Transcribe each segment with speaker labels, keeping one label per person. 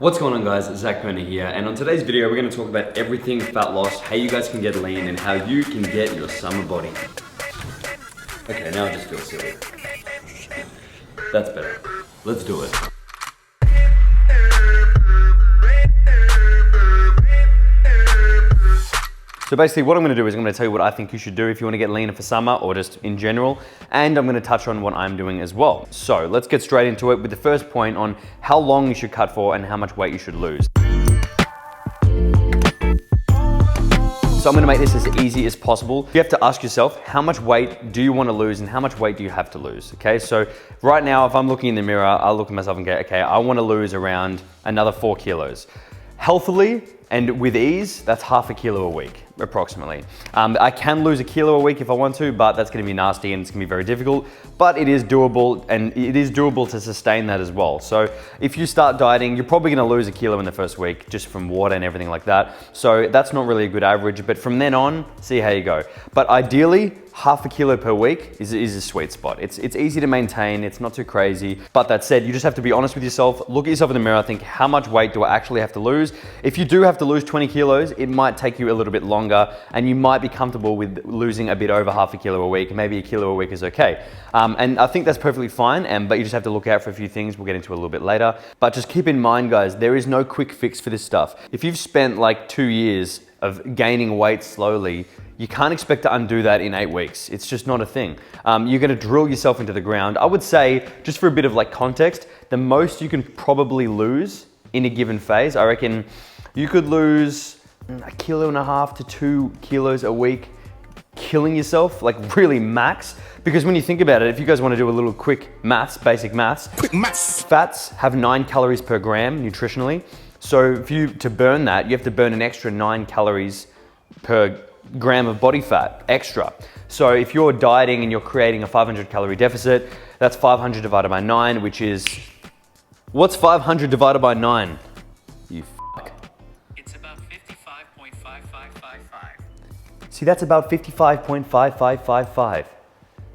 Speaker 1: What's going on guys, Zach Perna here, and on today's video we're going to talk about everything fat loss, how you guys can get lean, and how you can get your summer body. Okay, now I just feel silly. That's better. Let's do it. So basically what I'm going to do is I'm going to tell you what I think you should do if you want to get leaner for summer or just in general, and I'm going to touch on what I'm doing as well. So let's get straight into it with the first point on how long you should cut for and how much weight you should lose. So I'm going to make this as easy as possible. You have to ask yourself, how much weight do you want to lose and how much weight do you have to lose? Okay, so right now if I'm looking in the mirror, I'll look at myself and go, okay, I want to lose around another 4 kilos. Healthily and with ease, that's half a kilo a week, approximately. I can lose a kilo a week if I want to, but that's gonna be nasty and it's gonna be very difficult, but it is doable, and it is doable to sustain that as well. So if you start dieting, you're probably gonna lose a kilo in the first week, just from water and everything like that. So that's not really a good average, but from then on, see how you go. But ideally, half a kilo per week is a sweet spot. It's easy to maintain, it's not too crazy. But that said, you just have to be honest with yourself, look at yourself in the mirror, think how much weight do I actually have to lose? If you do have to lose 20 kilos, it might take you a little bit longer and you might be comfortable with losing a bit over half a kilo a week. Maybe a kilo a week is okay. And I think that's perfectly fine, but you just have to look out for a few things we'll get into a little bit later. But just keep in mind guys, there is no quick fix for this stuff. If you've spent like 2 years of gaining weight slowly, you can't expect to undo that in 8 weeks. It's just not a thing. You're gonna drill yourself into the ground. I would say, just for a bit of like context, the most you can probably lose in a given phase, I reckon you could lose 1.5 kilos to 2 kilos a week, killing yourself, like really max. Because when you think about it, if you guys wanna do a little quick maths, basic maths, fats have 9 calories per gram nutritionally. So to burn that, you have to burn an extra 9 calories per gram of body fat extra. So if you're dieting and you're creating a 500 calorie deficit, that's 500 divided by 9, which is, what's 500 divided by 9? You fuck.
Speaker 2: It's about 55.5555.
Speaker 1: See, that's about 55.5555.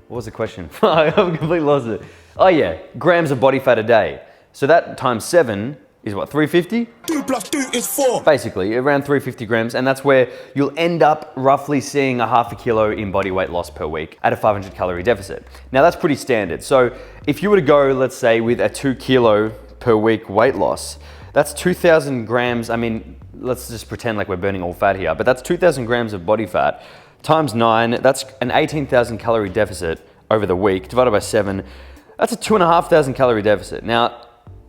Speaker 1: What was the question? I've completely lost it. Oh yeah, grams of body fat a day. So that times 7 is what, 350?
Speaker 3: 2 plus 2 is 4.
Speaker 1: Basically, around 350 grams, and that's where you'll end up roughly seeing a half a kilo in body weight loss per week at a 500 calorie deficit. Now that's pretty standard. So if you were to go, let's say, with a 2 kilo per week weight loss, that's 2,000 grams. I mean, let's just pretend like we're burning all fat here, but that's 2,000 grams of body fat times 9, that's an 18,000 calorie deficit over the week, divided by 7, that's a 2,500 calorie deficit. Now,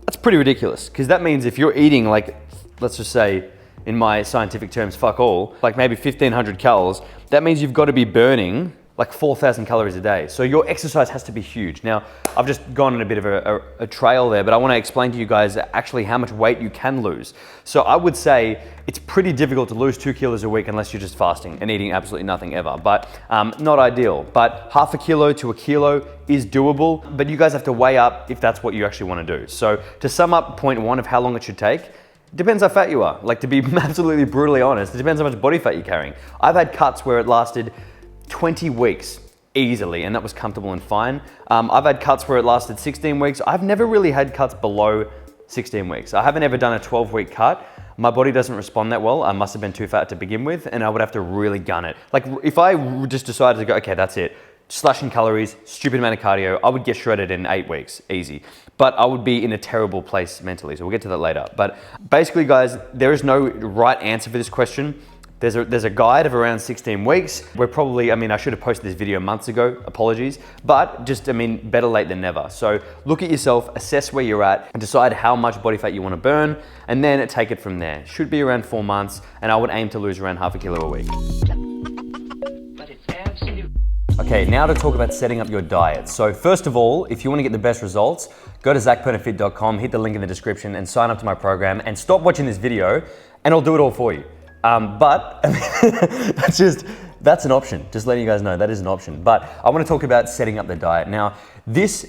Speaker 1: that's pretty ridiculous, because that means if you're eating like, let's just say, in my scientific terms, fuck all, like maybe 1,500 calories, that means you've got to be burning like 4,000 calories a day. So your exercise has to be huge. Now, I've just gone on a bit of a trail there, but I want to explain to you guys actually how much weight you can lose. So I would say it's pretty difficult to lose 2 kilos a week unless you're just fasting and eating absolutely nothing ever, but not ideal. But half a kilo to a kilo is doable, but you guys have to weigh up if that's what you actually want to do. So to sum up point 1 of how long it should take, it depends how fat you are. Like, to be absolutely brutally honest, it depends how much body fat you're carrying. I've had cuts where it lasted 20 weeks easily, and that was comfortable and fine. I've had cuts where it lasted 16 weeks. I've never really had cuts below 16 weeks. I haven't ever done a 12-week cut. My body doesn't respond that well. I must have been too fat to begin with, and I would have to really gun it. Like, if I just decided to go, okay, that's it, slashing calories, stupid amount of cardio, I would get shredded in 8 weeks, easy. But I would be in a terrible place mentally, so we'll get to that later. But basically, guys, there is no right answer for this question. There's a guide of around 16 weeks. We're probably, I should have posted this video months ago, apologies, but just, better late than never. So look at yourself, assess where you're at, and decide how much body fat you want to burn, and then take it from there. Should be around 4 months, and I would aim to lose around half a kilo a week.
Speaker 2: But it's absolute.
Speaker 1: Okay, now to talk about setting up your diet. So first of all, if you want to get the best results, go to zachpernafit.com, hit the link in the description, and sign up to my program, and stop watching this video, and I'll do it all for you. But that's an option. Just letting you guys know that is an option. But I want to talk about setting up the diet. Now, This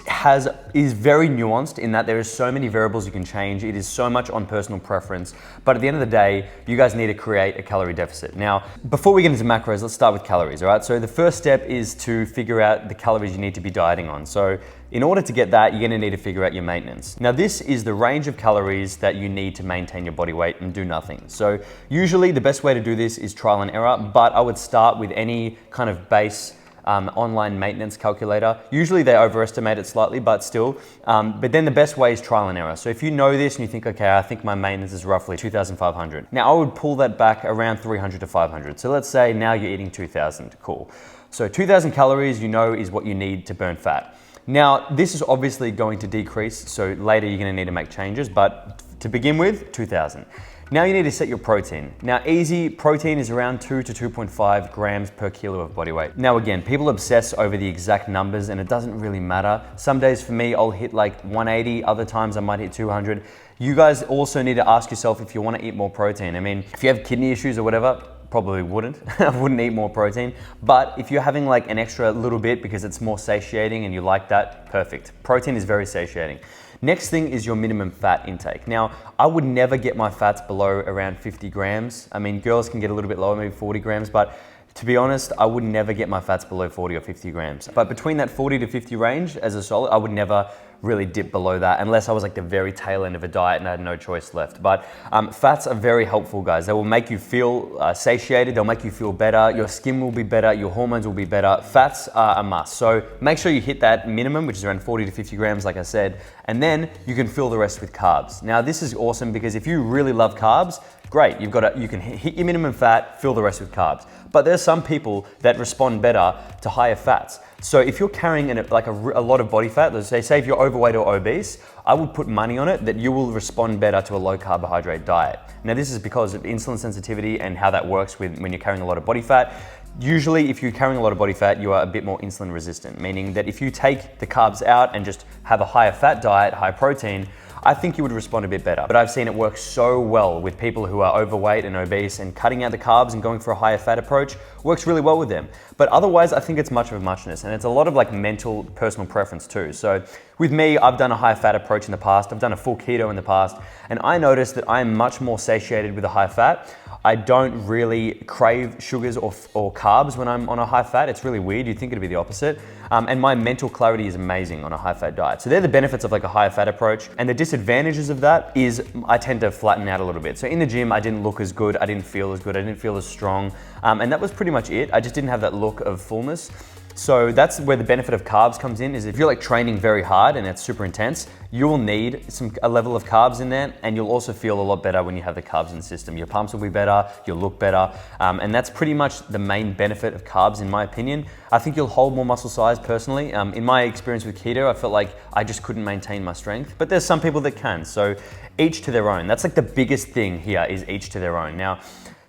Speaker 1: is very nuanced in that there is so many variables you can change. It is so much on personal preference. But at the end of the day, you guys need to create a calorie deficit. Now, before we get into macros, let's start with calories, all right? So the first step is to figure out the calories you need to be dieting on. So in order to get that, you're gonna need to figure out your maintenance. Now, this is the range of calories that you need to maintain your body weight and do nothing. So usually the best way to do this is trial and error, but I would start with any kind of base online maintenance calculator. Usually they overestimate it slightly, but still. But then the best way is trial and error. So if you know this and you think, okay, I think my maintenance is roughly 2,500. Now I would pull that back around 300 to 500. So let's say now you're eating 2,000, cool. So 2,000 calories you know is what you need to burn fat. Now this is obviously going to decrease, so later you're gonna need to make changes, but to begin with, 2,000. Now you need to set your protein. Now easy, protein is around 2 to 2.5 grams per kilo of body weight. Now again, people obsess over the exact numbers and it doesn't really matter. Some days for me, I'll hit like 180, other times I might hit 200. You guys also need to ask yourself if you want to eat more protein. I mean, if you have kidney issues or whatever, probably wouldn't. I wouldn't eat more protein. But if you're having like an extra little bit because it's more satiating and you like that, perfect. Protein is very satiating. Next thing is your minimum fat intake. Now, I would never get my fats below around 50 grams. I mean, girls can get a little bit lower, maybe 40 grams, but to be honest, I would never get my fats below 40 or 50 grams. But between that 40 to 50 range as a solid, I would never really dip below that unless I was like the very tail end of a diet and I had no choice left. But fats are very helpful, guys. They will make you feel satiated, they'll make you feel better, your skin will be better, your hormones will be better. Fats are a must. So make sure you hit that minimum, which is around 40 to 50 grams, like I said, and then you can fill the rest with carbs. Now this is awesome because if you really love carbs, great, you can hit your minimum fat, fill the rest with carbs. But there's some people that respond better to higher fats. So if you're carrying a lot of body fat, let's say if you're overweight or obese, I would put money on it that you will respond better to a low carbohydrate diet. Now this is because of insulin sensitivity and how that works when you're carrying a lot of body fat. Usually if you're carrying a lot of body fat, you are a bit more insulin resistant, meaning that if you take the carbs out and just have a higher fat diet, high protein, I think you would respond a bit better. But I've seen it work so well with people who are overweight and obese, and cutting out the carbs and going for a higher fat approach works really well with them. But otherwise, I think it's much of a muchness, and it's a lot of like mental personal preference too. So with me, I've done a high fat approach in the past, I've done a full keto in the past, and I noticed that I am much more satiated with a high fat. I don't really crave sugars or carbs when I'm on a high fat. It's really weird, you'd think it'd be the opposite. And my mental clarity is amazing on a high fat diet. So they're the benefits of like a higher fat approach. And the disadvantages of that is I tend to flatten out a little bit. So in the gym, I didn't look as good, I didn't feel as good, I didn't feel as strong. And that was pretty much it. I just didn't have that look of fullness. So that's where the benefit of carbs comes in, is if you're like training very hard and it's super intense, you will need a level of carbs in there, and you'll also feel a lot better when you have the carbs in the system. Your pumps will be better, you'll look better, and that's pretty much the main benefit of carbs in my opinion. I think you'll hold more muscle size personally. In my experience with keto, I felt like I just couldn't maintain my strength, but there's some people that can, so each to their own. That's like the biggest thing here, is each to their own. Now,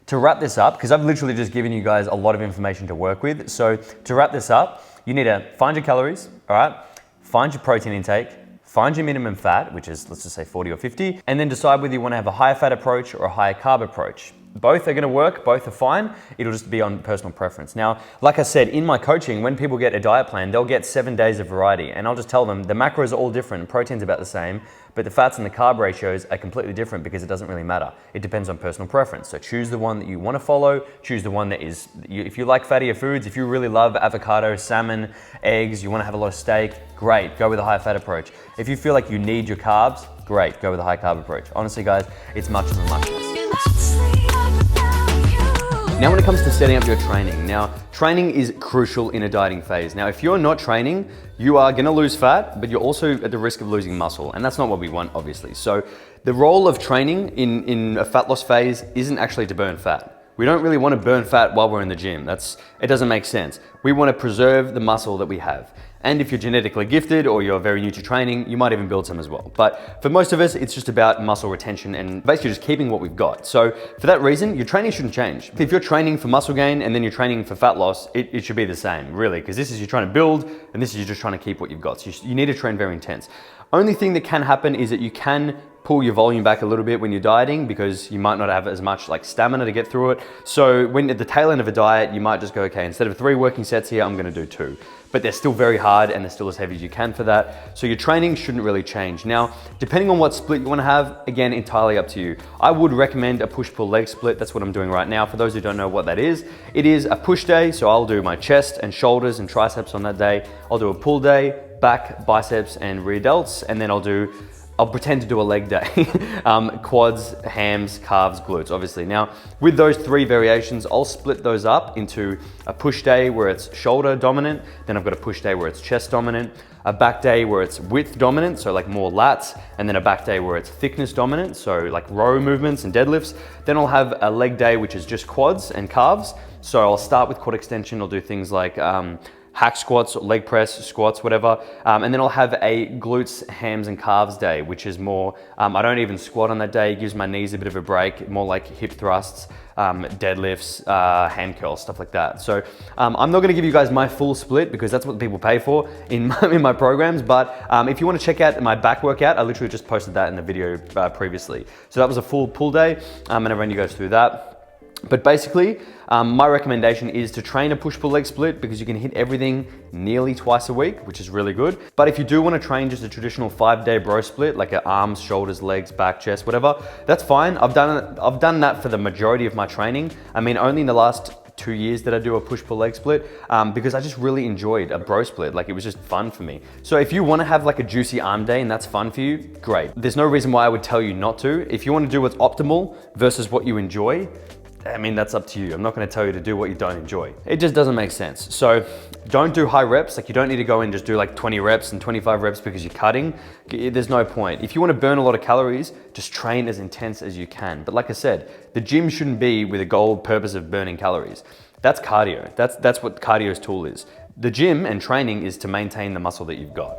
Speaker 1: to wrap this up, because I've literally just given you guys a lot of information to work with. So to wrap this up, you need to find your calories, all right? Find your protein intake, find your minimum fat, which is, let's just say 40 or 50, and then decide whether you want to have a higher fat approach or a higher carb approach. Both are going to work, both are fine. It'll just be on personal preference. Now, like I said, in my coaching, when people get a diet plan, they'll get 7 days of variety, and I'll just tell them the macros are all different, protein's about the same, but the fats and the carb ratios are completely different because it doesn't really matter. It depends on personal preference. So choose the one that you want to follow, choose the one that is, if you like fattier foods, if you really love avocado, salmon, eggs, you want to have a lot of steak, great, go with a high fat approach. If you feel like you need your carbs, great, go with a high carb approach. Honestly guys, it's much of a muchness. Now when it comes to setting up your training, now training is crucial in a dieting phase. Now if you're not training, you are gonna lose fat, but you're also at the risk of losing muscle, and that's not what we want, obviously. So the role of training in a fat loss phase isn't actually to burn fat. We don't really want to burn fat while we're in the gym. It doesn't make sense. We want to preserve the muscle that we have. And if you're genetically gifted or you're very new to training, you might even build some as well. But for most of us, it's just about muscle retention and basically just keeping what we've got. So for that reason, your training shouldn't change. If you're training for muscle gain and then you're training for fat loss, it should be the same, really, because this is you're trying to build and this is you're just trying to keep what you've got. So you need to train very intense. Only thing that can happen is that you can pull your volume back a little bit when you're dieting because you might not have as much like stamina to get through it. So when at the tail end of a diet, you might just go, okay, instead of 3 working sets here, I'm gonna do 2. But they're still very hard and they're still as heavy as you can for that. So your training shouldn't really change. Now, depending on what split you wanna have, again, entirely up to you. I would recommend a push-pull leg split. That's what I'm doing right now. For those who don't know what that is, it is a push day. So I'll do my chest and shoulders and triceps on that day. I'll do a pull day, back, biceps, and rear delts. And then I'll pretend to do a leg day. Quads, hams, calves, glutes, obviously. Now, with those 3 variations, I'll split those up into a push day where it's shoulder dominant, then I've got a push day where it's chest dominant, a back day where it's width dominant, so like more lats, and then a back day where it's thickness dominant, so like row movements and deadlifts. Then I'll have a leg day, which is just quads and calves. So I'll start with quad extension. I'll do things like hack squats, leg press, squats, whatever. And then I'll have a glutes, hams, and calves day, which is more, I don't even squat on that day. It gives my knees a bit of a break, more like hip thrusts, deadlifts, hand curls, stuff like that. So I'm not gonna give you guys my full split because that's what people pay for in my programs. But if you wanna check out my back workout, I literally just posted that in the video previously. So that was a full pull day, and I ran you guys through that. But basically, my recommendation is to train a push-pull leg split because you can hit everything nearly twice a week, which is really good. But if you do want to train just a traditional 5-day bro split, like arms, shoulders, legs, back, chest, whatever, that's fine. I've done that for the majority of my training. I mean, only in the last 2 years did I do a push-pull leg split because I just really enjoyed a bro split. Like, it was just fun for me. So if you want to have like a juicy arm day and that's fun for you, great. There's no reason why I would tell you not to. If you want to do what's optimal versus what you enjoy, I mean, that's up to you. I'm not gonna tell you to do what you don't enjoy. It just doesn't make sense. So don't do high reps. Like, you don't need to go and just do like 20 reps and 25 reps because you're cutting. There's no point. If you wanna burn a lot of calories, just train as intense as you can. But like I said, the gym shouldn't be with a goal purpose of burning calories. That's cardio. That's what cardio's tool is. The gym and training is to maintain the muscle that you've got.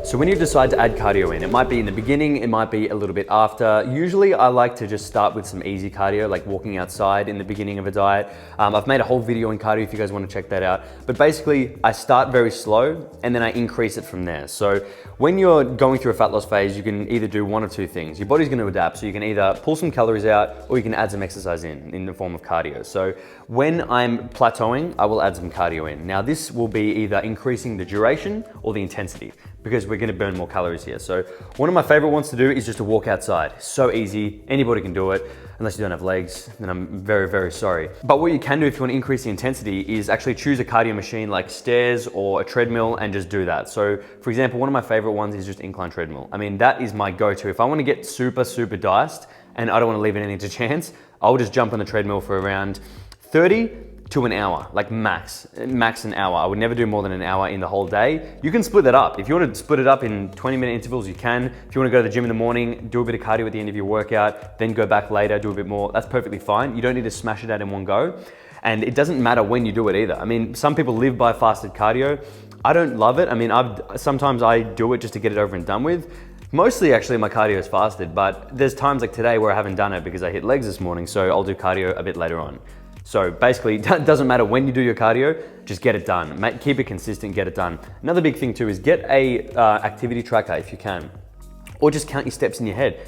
Speaker 1: So when you decide to add cardio in, it might be in the beginning, it might be a little bit after. Usually I like to just start with some easy cardio, like walking outside in the beginning of a diet. I've made a whole video on cardio if you guys want to check that out. But basically, I start very slow and then I increase it from there. So when you're going through a fat loss phase, you can either do one or two things. Your body's going to adapt. So you can either pull some calories out or you can add some exercise in the form of cardio. So when I'm plateauing, I will add some cardio in. Now this will be either increasing the duration or the intensity, because we're gonna burn more calories here. So one of my favorite ones to do is just to walk outside. So easy, anybody can do it, unless you don't have legs, then I'm very, very sorry. But what you can do if you wanna increase the intensity is actually choose a cardio machine like stairs or a treadmill and just do that. So for example, one of my favorite ones is just incline treadmill. I mean, that is my go-to. If I wanna get super, super diced and I don't wanna leave anything to chance, I'll just jump on the treadmill for around 30 to an hour, like max an hour. I would never do more than an hour in the whole day. You can split that up. If you want to split it up in 20-minute intervals, you can. If you want to go to the gym in the morning, do a bit of cardio at the end of your workout, then go back later, do a bit more, that's perfectly fine. You don't need to smash it out in one go. And it doesn't matter when you do it either. I mean, some people live by fasted cardio. I don't love it. I mean, sometimes I do it just to get it over and done with. Mostly actually my cardio is fasted, but there's times like today where I haven't done it because I hit legs this morning, so I'll do cardio a bit later on. So basically, it doesn't matter when you do your cardio, just get it done. Keep it consistent, get it done. Another big thing too is get a activity tracker if you can. Or just count your steps in your head.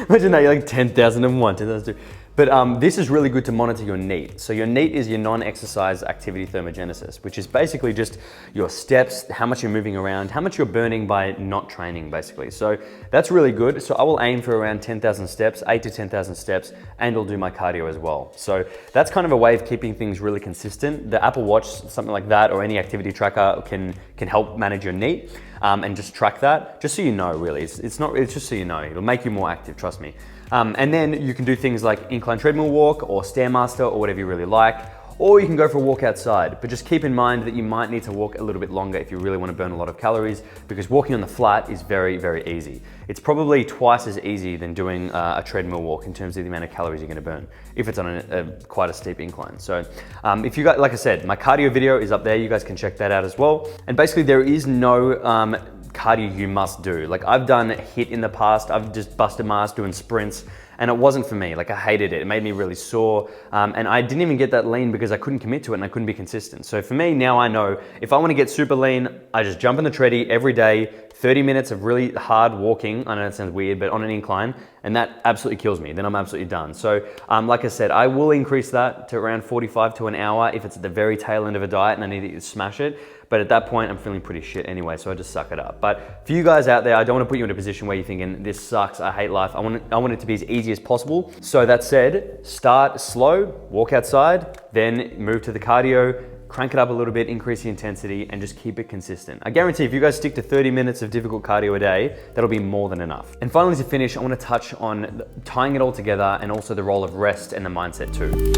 Speaker 1: Imagine that, you're like 10,001, 10,002. But this is really good to monitor your NEAT. So your NEAT is your non-exercise activity thermogenesis, which is basically just your steps, how much you're moving around, how much you're burning by not training, basically. So that's really good. So I will aim for around 10,000 steps, 8 to 10,000 steps, and I'll do my cardio as well. So that's kind of a way of keeping things really consistent. The Apple Watch, something like that, or any activity tracker can help manage your NEAT and just track that, just so you know, really. It's just so you know. It'll make you more active, trust me. And then you can do things like incline treadmill walk or Stairmaster or whatever you really like, or you can go for a walk outside. But just keep in mind that you might need to walk a little bit longer if you really want to burn a lot of calories, because walking on the flat is very, very easy. It's probably twice as easy than doing a treadmill walk in terms of the amount of calories you're going to burn if it's on quite a steep incline. So if you got, like I said, my cardio video is up there. You guys can check that out as well. And basically there is no cardio you must do. Like I've done HIIT in the past, I've just busted my ass doing sprints, and it wasn't for me. Like I hated it. It made me really sore. And I didn't even get that lean because I couldn't commit to it and I couldn't be consistent. So for me, now I know if I want to get super lean, I just jump in the treadie every day, 30 minutes of really hard walking. I know that sounds weird, but on an incline, and that absolutely kills me. Then I'm absolutely done. So like I said, I will increase that to around 45 to an hour if it's at the very tail end of a diet and I need to smash it. But at that point, I'm feeling pretty shit anyway, so I just suck it up. But for you guys out there, I don't want to put you in a position where you're thinking, this sucks, I hate life. I want it to be as easy as possible. So that said, start slow, walk outside, then move to the cardio, crank it up a little bit, increase the intensity, and just keep it consistent. I guarantee if you guys stick to 30 minutes of difficult cardio a day, that'll be more than enough. And finally, to finish, I want to touch on tying it all together and also the role of rest and the mindset too.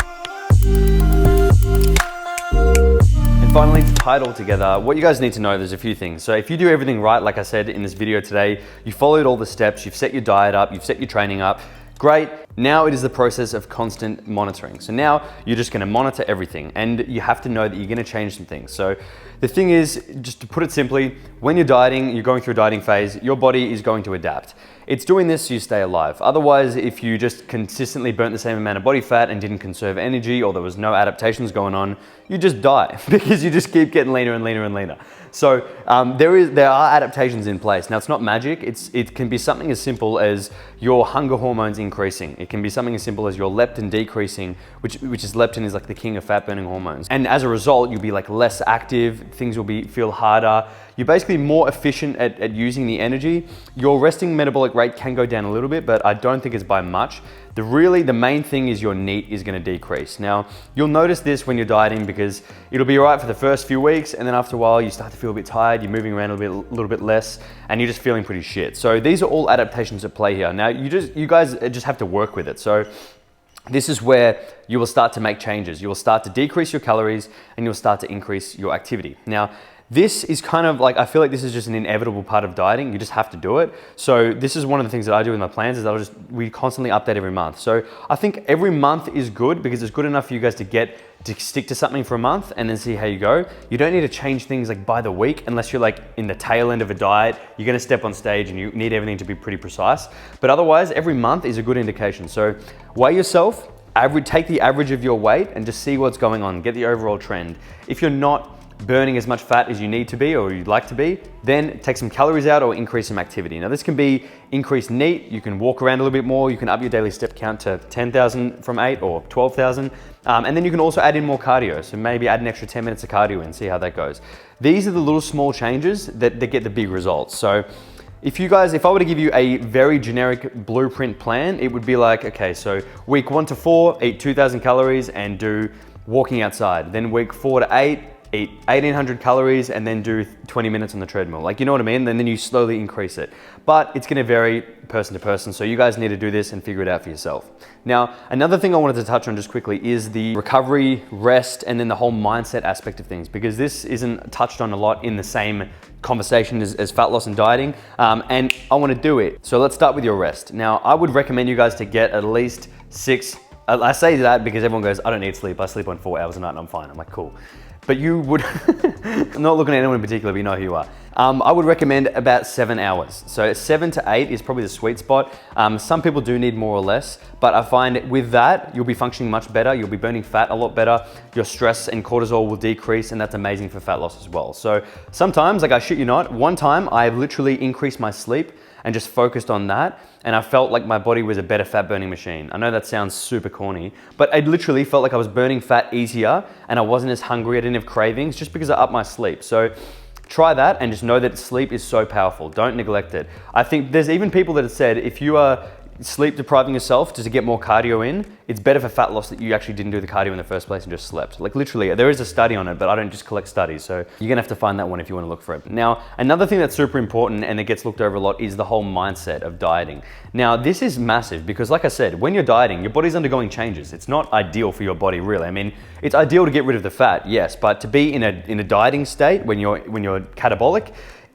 Speaker 1: And finally, to tie it all together, what you guys need to know, there's a few things. So if you do everything right, like I said in this video today, you followed all the steps, you've set your diet up, you've set your training up, great. Now it is the process of constant monitoring. So now you're just gonna monitor everything and you have to know that you're gonna change some things. So the thing is, just to put it simply, when you're dieting, you're going through a dieting phase, your body is going to adapt. It's doing this so you stay alive. Otherwise, if you just consistently burnt the same amount of body fat and didn't conserve energy, or there was no adaptations going on, you just die because you just keep getting leaner and leaner and leaner. So there are adaptations in place. Now it's not magic. It can be something as simple as your hunger hormones increasing. It can be something as simple as your leptin decreasing, which is leptin is like the king of fat burning hormones. And as a result, you'll be like less active. Things will feel harder. You're basically more efficient at using the energy. Your resting metabolic rate can go down a little bit, but I don't think it's by much. The main thing is your NEAT is gonna decrease. Now, you'll notice this when you're dieting because it'll be all right for the first few weeks, and then after a while, you start to feel a bit tired, you're moving around a little bit less, and you're just feeling pretty shit. So these are all adaptations at play here. Now, you guys just have to work with it. So this is where you will start to make changes. You will start to decrease your calories, and you'll start to increase your activity. Now, this is kind of like, I feel like this is just an inevitable part of dieting. You just have to do it. So this is one of the things that I do with my plans is we constantly update every month. So I think every month is good because it's good enough for you guys to stick to something for a month and then see how you go. You don't need to change things like by the week unless you're like in the tail end of a diet, you're gonna step on stage and you need everything to be pretty precise. But otherwise, every month is a good indication. So weigh yourself, take the average of your weight and just see what's going on, get the overall trend. If you're not burning as much fat as you need to be or you'd like to be, then take some calories out or increase some activity. Now this can be increased NEAT, you can walk around a little bit more, you can up your daily step count to 10,000 from 8 or 12,000. And then you can also add in more cardio. So maybe add an extra 10 minutes of cardio in, see how that goes. These are the little small changes that get the big results. So if I were to give you a very generic blueprint plan, it would be like, okay, so week 1 to 4, eat 2,000 calories and do walking outside. Then week 4 to 8, eat 1,800 calories and then do 20 minutes on the treadmill. Like, you know what I mean? And then you slowly increase it. But it's gonna vary person to person, so you guys need to do this and figure it out for yourself. Now, another thing I wanted to touch on just quickly is the recovery, rest, and then the whole mindset aspect of things, because this isn't touched on a lot in the same conversation as fat loss and dieting, and I wanna do it. So let's start with your rest. Now, I would recommend you guys to get at least 6, I say that because everyone goes, I don't need sleep, I sleep on 4 hours a night and I'm fine. I'm like, cool. But you would, I'm not looking at anyone in particular, but you know who you are. I would recommend about 7 hours. So 7 to 8 is probably the sweet spot. Some people do need more or less, but I find with that, you'll be functioning much better. You'll be burning fat a lot better. Your stress and cortisol will decrease, and that's amazing for fat loss as well. So sometimes, like I shit you not, one time I literally increased my sleep and just focused on that, and I felt like my body was a better fat burning machine. I know that sounds super corny, but I literally felt like I was burning fat easier and I wasn't as hungry, I didn't have cravings just because I upped my sleep. So try that and just know that sleep is so powerful. Don't neglect it. I think there's even people that have said if you are sleep depriving yourself just to get more cardio in, it's better for fat loss that you actually didn't do the cardio in the first place and just slept. Like literally, there is a study on it, but I don't just collect studies. So you're gonna have to find that one if you wanna look for it. Now, another thing that's super important and it gets looked over a lot is the whole mindset of dieting. Now, this is massive because like I said, when you're dieting, your body's undergoing changes. It's not ideal for your body really. I mean, it's ideal to get rid of the fat, yes, but to be in a dieting state when you're catabolic,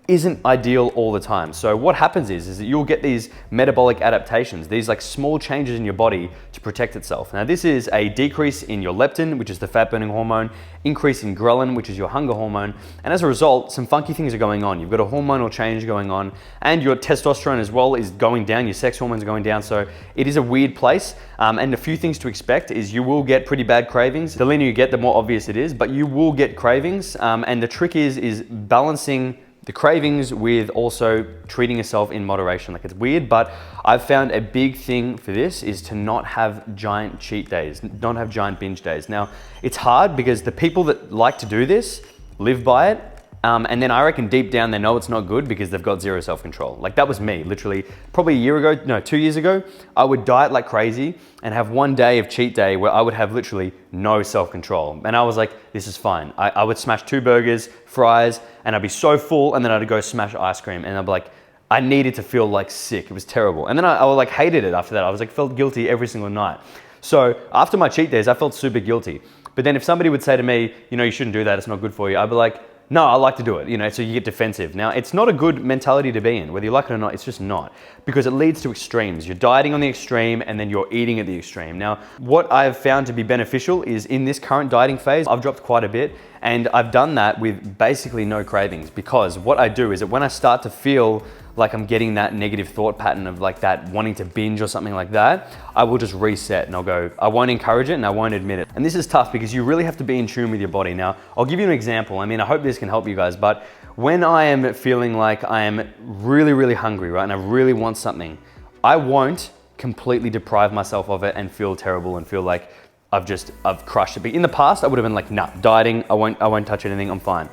Speaker 1: isn't ideal all the time. So what happens is that you'll get these metabolic adaptations, these like small changes in your body to protect itself. Now this is a decrease in your leptin, which is the fat burning hormone, increase in ghrelin, which is your hunger hormone. And as a result, some funky things are going on. You've got a hormonal change going on, and your testosterone as well is going down, your sex hormones are going down. So it is a weird place. And a few things to expect is you will get pretty bad cravings. The leaner you get, the more obvious it is, but you will get cravings. And the trick is balancing the cravings with also treating yourself in moderation. Like, it's weird, but I've found a big thing for this is to not have giant cheat days, not have giant binge days. Now, it's hard because the people that like to do this live by it. And then I reckon deep down they know it's not good because they've got zero self-control. Like, that was me, literally, probably 2 years ago, I would diet like crazy and have one day of cheat day where I would have literally no self-control. And I was like, this is fine. I would smash 2 burgers, fries, and I'd be so full, and then I'd go smash ice cream, and I'd be like, I needed to feel like sick. It was terrible. And then I like hated it after that. I was like, felt guilty every single night. So after my cheat days, I felt super guilty. But then if somebody would say to me, you know, you shouldn't do that, it's not good for you, I'd be like, no, I like to do it, you know, so you get defensive. Now, it's not a good mentality to be in, whether you like it or not, it's just not, because it leads to extremes. You're dieting on the extreme and then you're eating at the extreme. Now, what I've found to be beneficial is in this current dieting phase, I've dropped quite a bit, and I've done that with basically no cravings, because what I do is that when I start to feel like I'm getting that negative thought pattern of like that wanting to binge or something like that, I will just reset and I'll go, I won't encourage it and I won't admit it. And this is tough because you really have to be in tune with your body. Now, I'll give you an example. I mean, I hope this can help you guys, but when I am feeling like I am really, really hungry, right, and I really want something, I won't completely deprive myself of it and feel terrible and feel like I've crushed it. But in the past, I would have been like, nah, dieting, I won't touch anything, I'm fine.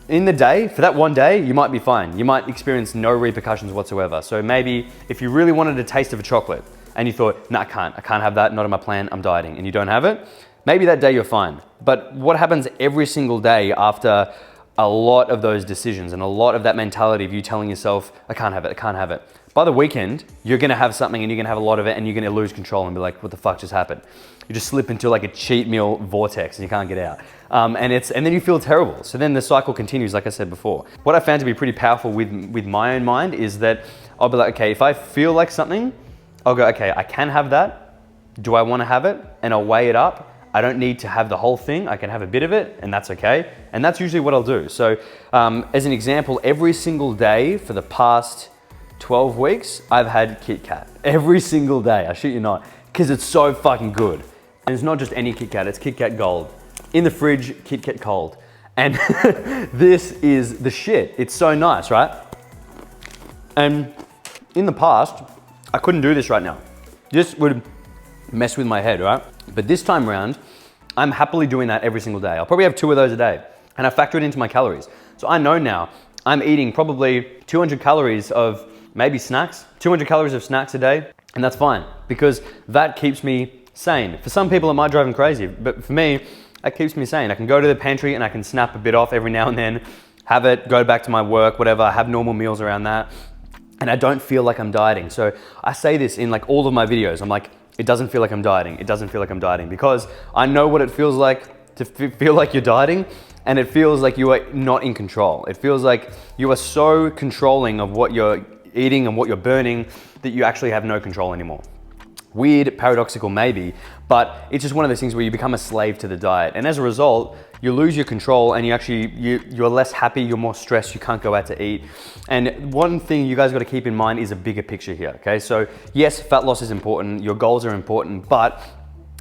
Speaker 1: In the day, for that one day, you might be fine. You might experience no repercussions whatsoever. So maybe if you really wanted a taste of a chocolate and you thought, nah, I can't have that, not in my plan, I'm dieting, and you don't have it, maybe that day you're fine. But what happens every single day after a lot of those decisions and a lot of that mentality of you telling yourself, I can't have it, I can't have it. By the weekend, you're gonna have something and you're gonna have a lot of it and you're gonna lose control and be like, what the fuck just happened? You just slip into like a cheat meal vortex and you can't get out. And then you feel terrible. So then the cycle continues, like I said before. What I found to be pretty powerful with my own mind is that I'll be like, okay, if I feel like something, I'll go, okay, I can have that. Do I wanna have it? And I'll weigh it up. I don't need to have the whole thing. I can have a bit of it and that's okay. And that's usually what I'll do. So as an example, every single day for the past 12 weeks, I've had Kit Kat. Every single day, I shit you not, because it's so fucking good. And it's not just any Kit Kat, it's Kit Kat Gold. In the fridge, Kit Kat Cold. And this is the shit. It's so nice, right? And in the past, I couldn't do this right now. This would mess with my head, right? But this time around, I'm happily doing that every single day. I'll probably have 2 of those a day. And I factor it into my calories. So I know now I'm eating probably 200 calories of maybe snacks, 200 calories of snacks a day, and that's fine because that keeps me sane. For some people, it might drive them crazy, but for me, that keeps me sane. I can go to the pantry and I can snap a bit off every now and then, have it, go back to my work, whatever, I have normal meals around that, and I don't feel like I'm dieting. So I say this in like all of my videos, I'm like, it doesn't feel like I'm dieting, it doesn't feel like I'm dieting, because I know what it feels like to feel like you're dieting, and it feels like you are not in control. It feels like you are so controlling of what you're eating and what you're burning that you actually have no control anymore. Weird, paradoxical maybe, but it's just one of those things where you become a slave to the diet. And as a result, you lose your control and you're less happy, you're more stressed, you can't go out to eat. And one thing you guys gotta keep in mind is a bigger picture here, okay? So yes, fat loss is important, your goals are important, but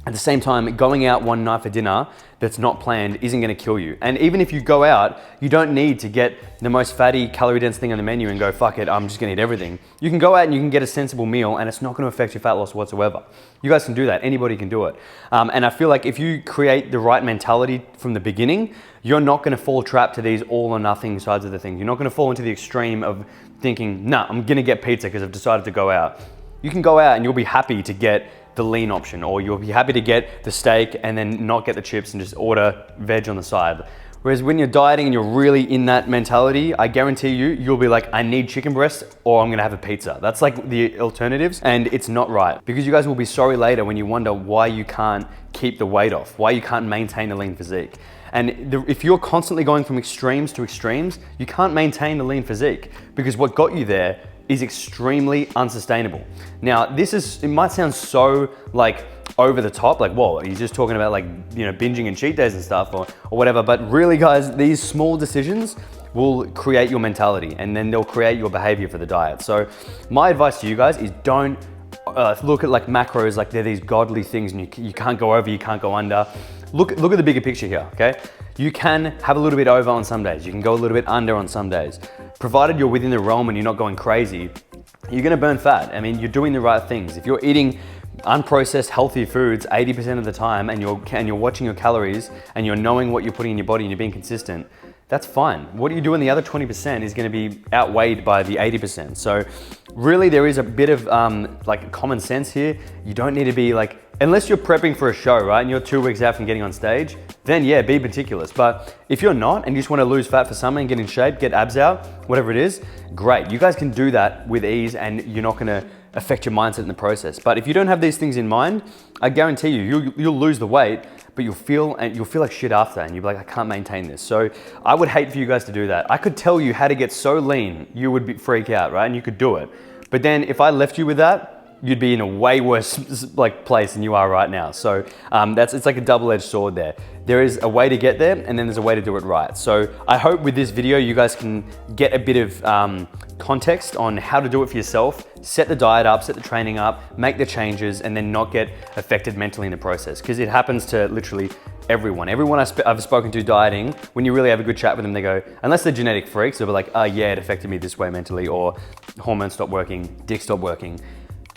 Speaker 1: at the same time, going out one night for dinner that's not planned isn't gonna kill you. And even if you go out, you don't need to get the most fatty, calorie-dense thing on the menu and go, fuck it, I'm just gonna eat everything. You can go out and you can get a sensible meal and it's not gonna affect your fat loss whatsoever. You guys can do that, anybody can do it. And I feel like if you create the right mentality from the beginning, you're not gonna fall trapped to these all or nothing sides of the thing. You're not gonna fall into the extreme of thinking, nah, I'm gonna get pizza because I've decided to go out. You can go out and you'll be happy to get the lean option, or you'll be happy to get the steak and then not get the chips and just order veg on the side. Whereas when you're dieting and you're really in that mentality, I guarantee you'll be like, I need chicken breast or I'm gonna have a pizza. That's like the alternatives, and it's not right, because you guys will be sorry later when you wonder why you can't keep the weight off, why you can't maintain a lean physique. And if you're constantly going from extremes to extremes, you can't maintain the lean physique, because what got you there is extremely unsustainable. Now, it might sound so like over the top, like, whoa, he's just talking about like, you know, binging and cheat days and stuff or whatever. But really, guys, these small decisions will create your mentality, and then they'll create your behavior for the diet. So my advice to you guys is don't look at like macros like they're these godly things and you can't go over, you can't go under. Look at the bigger picture here, okay? You can have a little bit over on some days. You can go a little bit under on some days. Provided you're within the realm and you're not going crazy, you're gonna burn fat. I mean, you're doing the right things. If you're eating unprocessed healthy foods 80% of the time and you're watching your calories and you're knowing what you're putting in your body and you're being consistent, that's fine. What you do in the other 20% is gonna be outweighed by the 80%. So really there is a bit of like common sense here. You don't need to be like, unless you're prepping for a show, right? And you're 2 weeks out from getting on stage, then yeah, be meticulous. But if you're not and you just wanna lose fat for summer and get in shape, get abs out, whatever it is, great. You guys can do that with ease and you're not gonna affect your mindset in the process. But if you don't have these things in mind, I guarantee you'll lose the weight, but you'll feel like shit after, and you'll be like, I can't maintain this. So I would hate for you guys to do that. I could tell you how to get so lean, you would freak out, right? And you could do it. But then if I left you with that, you'd be in a way worse like place than you are right now. So it's like a double-edged sword there. There is a way to get there, and then there's a way to do it right. So I hope with this video, you guys can get a bit of context on how to do it for yourself, set the diet up, set the training up, make the changes, and then not get affected mentally in the process. Because it happens to literally everyone. Everyone I've spoken to dieting, when you really have a good chat with them, they go, unless they're genetic freaks, they'll be like, oh yeah, it affected me this way mentally, or hormones stopped working, dick stopped working.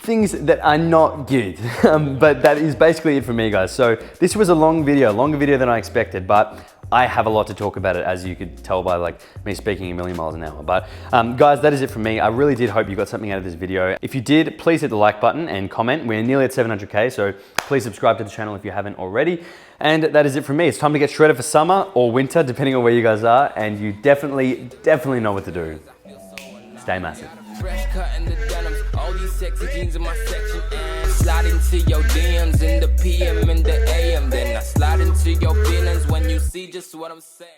Speaker 1: Things that are not good, but that is basically it for me, guys. So this was a longer video than I expected, but I have a lot to talk about it, as you could tell by like me speaking a million miles an hour. But guys, that is it from me. I really did hope you got something out of this video. If you did, please hit the like button and comment. We're nearly at 700K, so please subscribe to the channel if you haven't already. And that is it from me. It's time to get shredded for summer or winter, depending on where you guys are, and you definitely know what to do. Stay massive.
Speaker 3: Fresh cutting the denims, all these sexy jeans in my section, and slide into your DMs in the PM and the AM. Then I slide into your feelings when you see just what I'm saying.